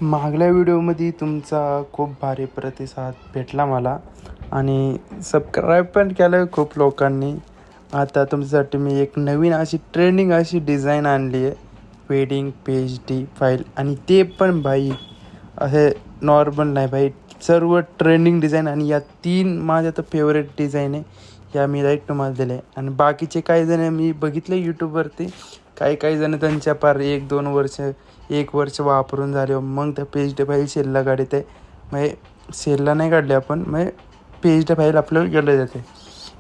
मागल्या व्हिडिओमध्ये तुमचा खूप भारी प्रतिसाद भेटला मला आणि सबस्क्राईब पण केलं खूप लोकांनी. आता तुमच्यासाठी मी एक नवीन अशी ट्रेंडिंग अशी डिझाईन आणली आहे, वेडिंग पेज डी फाईल. आणि ते पण भाई असे नॉर्मल नाही भाई, सर्व ट्रेंडिंग डिझाईन. आणि या 3 माझ्या तर फेवरेट डिझाईन आहे, या मी राईट तुम्हाला दिले. आणि बाकीचे काही जण मी बघितले यूट्यूबवरती, काही जण त्यांच्या पार 1-2 वर्ष 1 वर्ष वापरून झाले मग त्या पेज डी फाईल सेलला काढते. म्हणजे सेलला नाही काढले आपण, म्हणजे पेज डी फाईल आपल्याला गेलं जाते,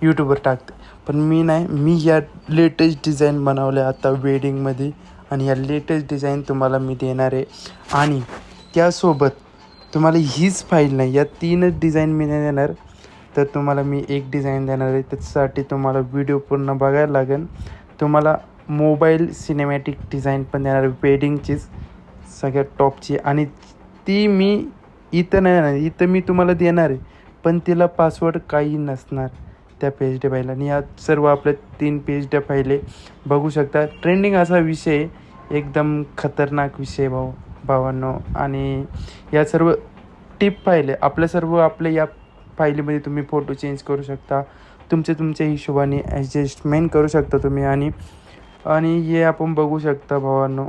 यूट्यूबवर टाकते. पण मी नाही, मी या लेटेस्ट डिझाईन बनवले आता वेडिंगमध्ये. आणि या लेटेस्ट डिझाईन तुम्हाला मी देणार आहे. आणि त्यासोबत तुम्हाला हीच फाईल नाही, या 3च डिझाईन मी नाही देणार, तर तुम्हाला मी एक डिझाईन देणार आहे. त्याच्यासाठी तुम्हाला व्हिडिओ पूर्ण बघायला लागेल. तुम्हाला मोबाईल सिनेमॅटिक डिझाईन पण देणार, वेडिंगचीच सगळ्यात टॉपची. आणि ती मी इथं नाही देणार, इथं मी तुम्हाला देणार आहे, पण तिला पासवर्ड काही नसणार त्या पेज डी फाईलला. आणि या सर्व आपल्या 3 पेज डी फाईल बघू शकता. ट्रेंडिंग असा विषय, एकदम खतरनाक विषय भावांनो. आणि या सर्व टिप फाईल आहे आपल्या, सर्व आपल्या या फाईलीमध्ये तुम्ही फोटो चेंज करू शकता, तुमच्या हिशोबाने ॲडजस्टमेंट करू शकता तुम्ही. आणि हे आपण बघू शकता भावांनो,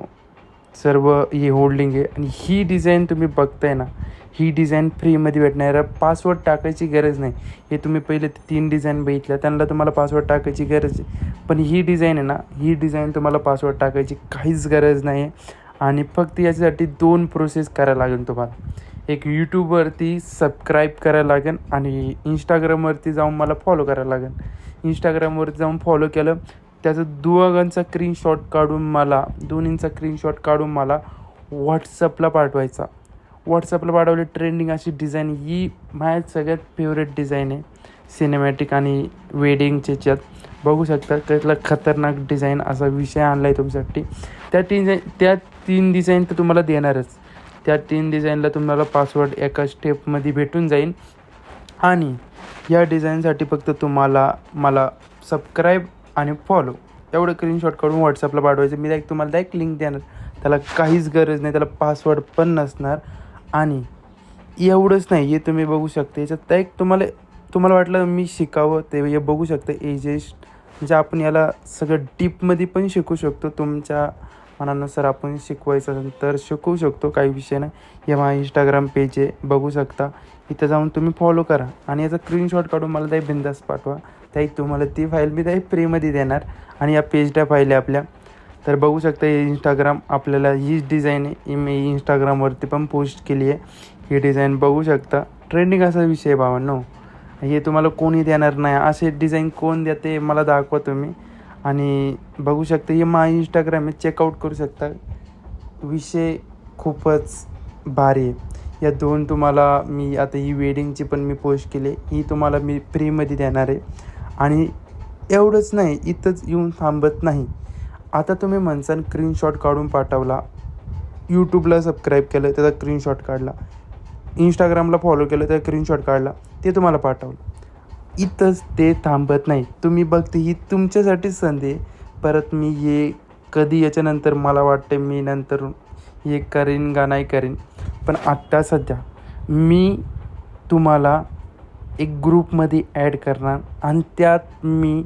सर्व हे होल्डिंग आहे. आणि ही डिझाईन तुम्ही बघताय ना, ही डिझाईन फ्रीमध्ये भेटणार आहे. पासवर्ड टाकायची गरज नाही. हे तुम्ही पहिले 3 डिझाईन बघितल्या, त्यांना तुम्हाला पासवर्ड टाकायची गरज आहे. पण ही डिझाईन आहे ना, ही डिझाईन तुम्हाला पासवर्ड टाकायची काहीच गरज नाही आहे. आणि फक्त याच्यासाठी 2 प्रोसेस करायला लागेल तुम्हाला. एक यूट्यूबवरती सबस्क्राईब करायला लागेल आणि इंस्टाग्रामवरती जाऊन मला फॉलो करायला लागेल. इंस्टाग्रामवरती जाऊन फॉलो केलं, त्याचं दोघांचा स्क्रीनशॉट काढून मला, दोन्हींचा स्क्रीनशॉट काढून मला व्हॉट्सअपला पाठवायचा. व्हॉट्सअपला पाठवले ट्रेंडिंग अशी डिझाईन, ही माझ्या सगळ्यात फेवरेट डिझाईन आहे सिनेमॅटिक आणि वेडिंगच्याच्यात. बघू शकता त्यातला खतरनाक डिझाईन असा विषय आणला आहे तुमच्यासाठी. त्या 3 डिझाईन तर तुम्हाला देणारच. त्या 3 डिझाईनला तुम्हाला पासवर्ड एका स्टेपमध्ये भेटून जाईल. आणि या डिझाईनसाठी फक्त तुम्हाला मला सबस्क्राईब आणि फॉलो एवढं स्क्रीनशॉट काढून व्हॉट्सअपला पाठवायचं. मी तुम्हाला डायरेक्ट लिंक देणार, त्याला काहीच गरज नाही, त्याला पासवर्ड पण नसणार. आणि एवढंच नाही, हे तुम्ही बघू शकता. याच्यात एक तुम्हाला वाटलं मी शिकावं ते हे बघू शकता. एजेस्ट म्हणजे आपण याला सगळं डीपमध्ये पण शिकू शकतो. तुमच्या मनानुसार आपण शिकवायचं असेल तर शिकवू शकतो, काही विषय नाही. हे माझा इंस्टाग्राम पेज आहे, बघू शकता. इथं जाऊन तुम्ही फॉलो करा आणि याचा स्क्रीनशॉट काढून मला त्याही बिंदास पाठवा. त्याही तुम्हाला ती फाईल मी त्याही फ्रीमध्ये देणार. आणि या पेज त्या फाईल आहे आपल्या, तर बघू शकता. हे इंस्टाग्राम आपल्याला हीच डिझाईन आहे, ही मी इंस्टाग्रामवरती पण पोस्ट केली आहे. ही डिझाईन बघू शकता. ट्रेंडिंग असा विषय आहे भावांनो, हे तुम्हाला कोणी देणार नाही. असे डिझाईन कोण देते मला दाखवा तुम्ही. आणि बघू शकता, हे माझं इंस्टाग्राम आहे, चेकआउट करू शकता. विषय खूपच भारी आहे. या 2 तुम्हाला मी आता ही वेडिंगची पण मी पोस्ट केली, ही तुम्हाला मी फ्रीमध्ये देणार आहे. आणि एवढंच नाही, इथंच येऊन थांबत नाही. आता तुम्ही म्हणसान स्क्रीनशॉट काढून पाठवला, यूट्यूबला सबस्क्राईब केलं त्याचा स्क्रीनशॉट काढला, इंस्टाग्रामला फॉलो केलं त्याचा स्क्रीनशॉट काढला, ते तुम्हाला पाठवलं. इथंच ते थांबत नाही. तुम्ही बघते ही तुमच्यासाठीच संधी आहे. परत मी हे कधी याच्यानंतर मला वाटते मी नंतर हे करीन का नाही करीन, पण आत्ता सध्या मी तुम्हाला एक ग्रुपमध्ये ॲड करणार. आणि त्यात मी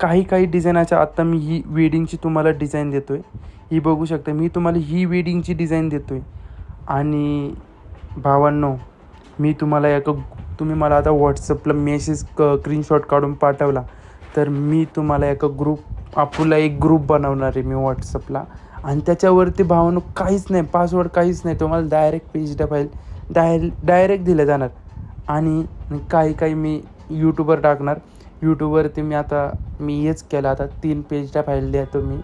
काही डिझाईनाच्या, आत्ता मी ही वेडिंगची तुम्हाला डिझाईन देतो आहे, ही बघू शकता. मी तुम्हाला ही वेडिंगची डिझाईन देतो आहे. आणि भावांनो, मी तुम्हाला तुम्ही मला आता व्हॉट्सअपला मेसेज स्क्रीनशॉट काढून पाठवला, तर मी तुम्हाला आपला एक ग्रुप बनवणार आहे मी व्हॉट्सअपला. आणि त्याच्यावरती भावांनो काहीच नाही, पासवर्ड काहीच नाही, तुम्हाला direct page D file direct दिलं जाणार. आणि काही मी यूट्यूबवर टाकणार. यूट्यूबवरती मी हेच केलं, आता 3 पेज डी फाईल द्या तुम्ही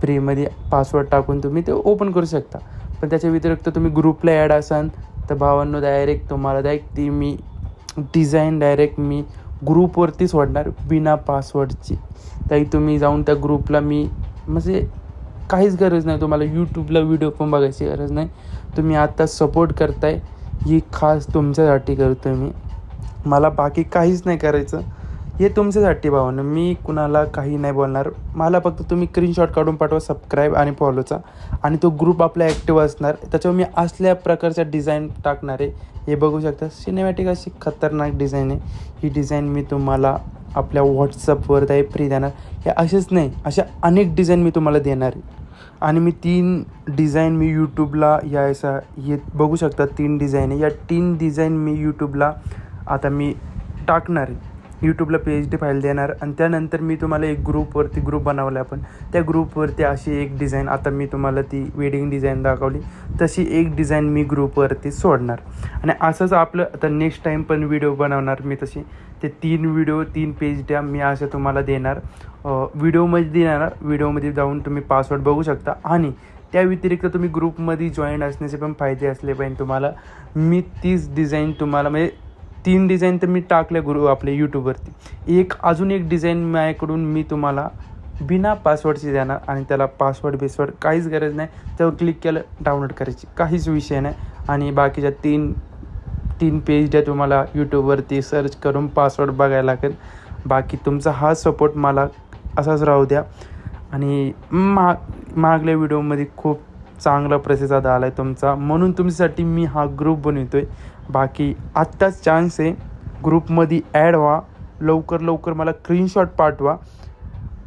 फ्रीमध्ये, पासवर्ड टाकून तुम्ही ते ओपन करू शकता. पण त्याच्या व्यतिरिक्त तुम्ही ग्रुपला ॲड असाल तर भावांनो डायरेक्ट ती मी डिझाईन डायरेक्ट मी ग्रुपवरती सोडणार बिना पासवर्डची. ताई तुम्ही जाऊन त्या ग्रुपला म्हणजे काहीच गरज नाही तुम्हाला यूट्यूबला व्हिडिओ पण बघायची गरज नाही. तुम्ही आत्ता सपोर्ट करताय, ही खास तुमच्यासाठी करतो मी. मला बाकी काहीच नाही करायचं. हे तुमच्यासाठी भावानं, मी कुणाला काही नाही बोलणार. मला फक्त तुम्ही स्क्रीनशॉट काढून पाठवा सबस्क्राईब आणि फॉलोचा, आणि तो ग्रुप आपला ॲक्टिव्ह असणार. त्याच्यावर मी असल्या प्रकारच्या डिझाईन टाकणार आहे. हे बघू शकता, सिनेमॅटिक अशी खतरनाक डिझाईन आहे. ही डिझाईन मी तुम्हाला आपल्या व्हॉट्सअपवर फ्री देणार. हे असेच नाही, अशा अनेक डिझाईन मी तुम्हाला देणार आहे. आणि मी 3 डिझाईन मी यूट्यूबला यायचा, हे बघू शकता 3 डिझाईन आहे. या 3 डिझाईन मी यूट्यूबला आता मी टाकणार आहे. यूट्यूबला PhD फाईल देणार, आणि त्यानंतर मी तुम्हाला एक ग्रुप बनवला आहे आपण. त्या ग्रुपवरती अशी एक डिझाईन, आता मी तुम्हाला ती वेडिंग डिझाईन दाखवली तशी एक डिझाईन मी ग्रुपवरती सोडणार. आणि असंच आपलं आता नेक्स्ट टाईम पण व्हिडिओ बनवणार मी तशी. ते 3 पेज मी अशा तुम्हाला देणार, व्हिडिओमध्ये देणार. व्हिडिओमध्ये जाऊन तुम्ही पासवर्ड बघू शकता. आणि त्या व्यतिरिक्त तुम्ही ग्रुपमध्ये जॉईन असण्याचे पण फायदे असले पाहिजे तुम्हाला. मी 30 डिझाईन तुम्हाला, म्हणजे 3 डिझाईन तर मी टाकल्या आपल्या यूट्यूबवरती. अजून एक डिझाईन माझ्याकडून मी तुम्हाला बिना पासवर्डची देणार, आणि त्याला पासवर्ड काहीच गरज नाही. त्यावर क्लिक केलं, डाउनलोड करायची, काहीच विषय नाही. आणि बाकीच्या 3 पेज तुम्हाला यूट्यूबवरती सर्च करून पासवर्ड बघायला लागेल. बाकी तुमचा हा सपोर्ट मला असाच राहू द्या. आणि मागल्या व्हिडिओमध्ये खूप चांगला प्रतिसाद आला आहे तुमचा, म्हणून तुमच्यासाठी मी हा ग्रुप बनवतो आहे. बाकी आत्ताच चान्स आहे, ग्रुपमध्ये ॲड व्हा. लवकर मला स्क्रीनशॉट पाठवा.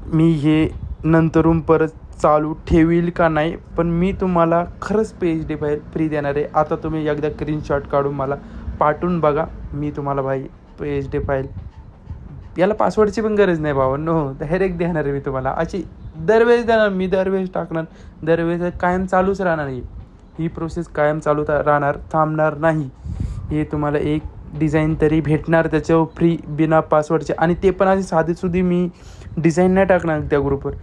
मी हे नंतरून परत चालू ठेवील का नाही, पण मी तुम्हाला खरंच PhD फाईल फ्री देणार आहे. आता तुम्ही एकदा स्क्रीनशॉट काढून मला पाठवून बघा. मी तुम्हाला PhD फाईल, याला पासवर्डची पण गरज नाही भावांनो, डायरेक्ट देणार आहे मी तुम्हाला. अशी दरवेळेस देणार, मी दरवेळेस टाकणार, दरवेळेस कायम चालूच राहणार. ही प्रोसेस कायम चालू राहणार, थांबणार नाही. हे तुम्हाला एक डिझाईन तरी भेटणार त्याच्यावर फ्री बिना पासवर्डचे. आणि ते पण अशी साधीसुधी मी डिझाईन नाही टाकणार त्या ग्रुपवर,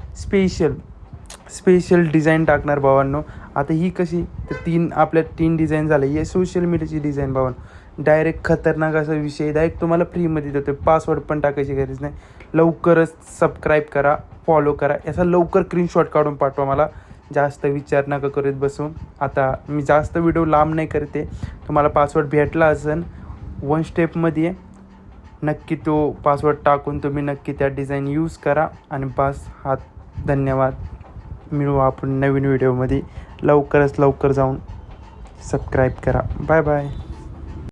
स्पेशल डिझाईन टाकणार भावांनो. आता ही कशी, तर आपल्या 3 डिझाईन झाले. हे सोशल मीडियाची डिझाईन भावांनो, डायरेक्ट खतरनाक असा विषय, डायरेक्ट तुम्हाला फ्रीमध्ये देतो. पासवर्ड पण टाकायची गरज नाही. लवकरच सबस्क्राईब करा, फॉलो करा. याचा लवकर स्क्रीनशॉट काढून पाठवा मला. जास्त विचार नका करत बसू. आता मी जास्त व्हिडिओ लांब नाही करते. तुम्हाला पासवर्ड भेटला असेल 1 स्टेपमध्ये, नक्की तो पासवर्ड टाकून तुम्ही नक्की त्या डिझाईन यूज करा. आणि बस, धन्यवाद. मिळू आपण नवीन व्हिडिओमध्ये. लवकर जाऊन सबस्क्राईब करा. Bye bye.